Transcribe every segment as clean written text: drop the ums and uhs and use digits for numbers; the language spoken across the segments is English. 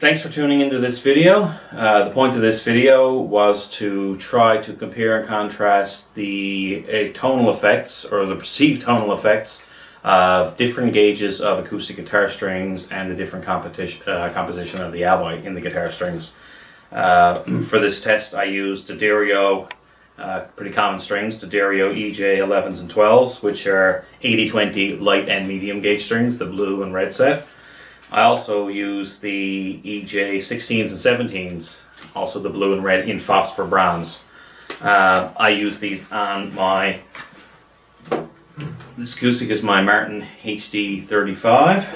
Thanks for tuning into this video. The point of this video was to try to compare and contrast the tonal effects, or the perceived tonal effects, of different gauges of acoustic guitar strings and the different composition of the alloy in the guitar strings. For this test I used D'Addario, pretty common strings, D'Addario EJ 11s and 12s, which are 80-20 light and medium gauge strings, the blue and red set. I also use the EJ 16s and 17s, also the blue and red in phosphor bronze. I use these on my, this acoustic is my Martin HD 35.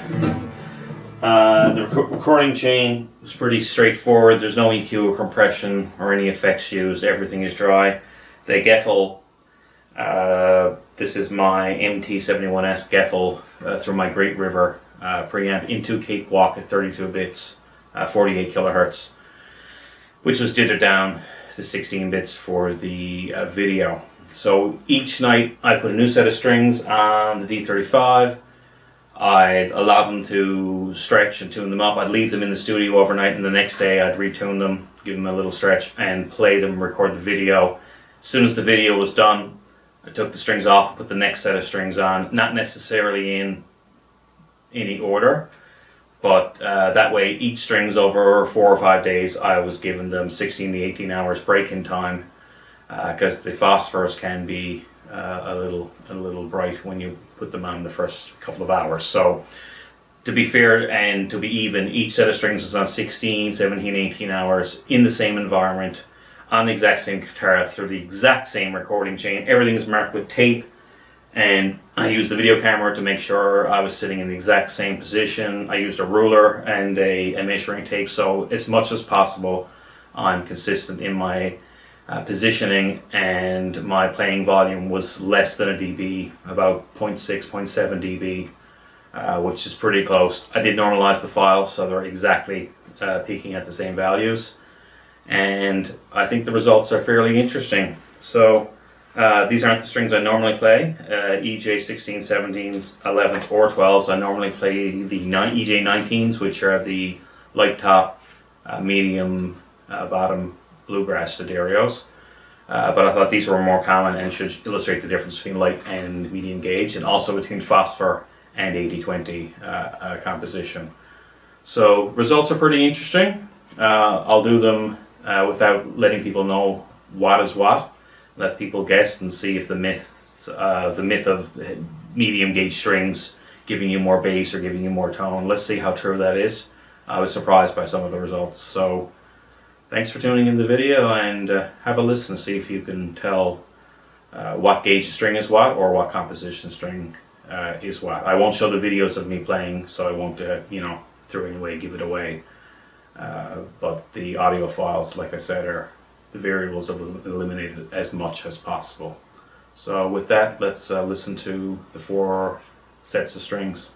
The recording chain was pretty straightforward. There's no EQ or compression or any effects used. Everything is dry. The Geffel, this is my MT71S Geffel through my Great River preamp into Cakewalk at 32 bits, 48 kilohertz, which was dithered down to 16 bits for the video. So each night I put a new set of strings on the D35. I'd allow them to stretch and tune them up. I'd leave them in the studio overnight, and the next day I'd retune them, give them a little stretch, and play them, record the video. As soon as the video was done, I took the strings off, put the next set of strings on, not necessarily in any order, but that way each string's over 4 or 5 days. I was giving them 16 to 18 hours break-in time, because the phosphors can be a little bright when you put them on the first couple of hours. So to be fair and to be even, each set of strings was on 16, 17, 18 hours in the same environment, on the exact same guitar, through the exact same recording chain. Everything is marked with tape, and I used the video camera to make sure I was sitting in the exact same position. I used a ruler and a measuring tape, so as much as possible I'm consistent in my positioning, and my playing volume was less than a dB, about 0.6, 0.7 dB, which is pretty close. I did normalize the files so they're exactly peaking at the same values, and I think the results are fairly interesting. So these aren't the strings I normally play, EJ 16, 17s, 11s or 12s. I normally play the EJ 19s, which are the light top, medium bottom bluegrass D'Addarios. But I thought these were more common and should illustrate the difference between light and medium gauge, and also between phosphor and 80-20 composition. So results are pretty interesting. I'll do them without letting people know what is what. Let people guess and see if the myth of medium gauge strings giving you more bass or giving you more tone. Let's see how true that is. I was surprised by some of the results. So thanks for tuning in the video, and have a listen, see if you can tell what gauge string is what, or what composition string is what. I won't show the videos of me playing, so I won't throw it away, give it away. But the audio files, like I said, are the variables are eliminated as much as possible. So with that, let's listen to the 4 sets of strings.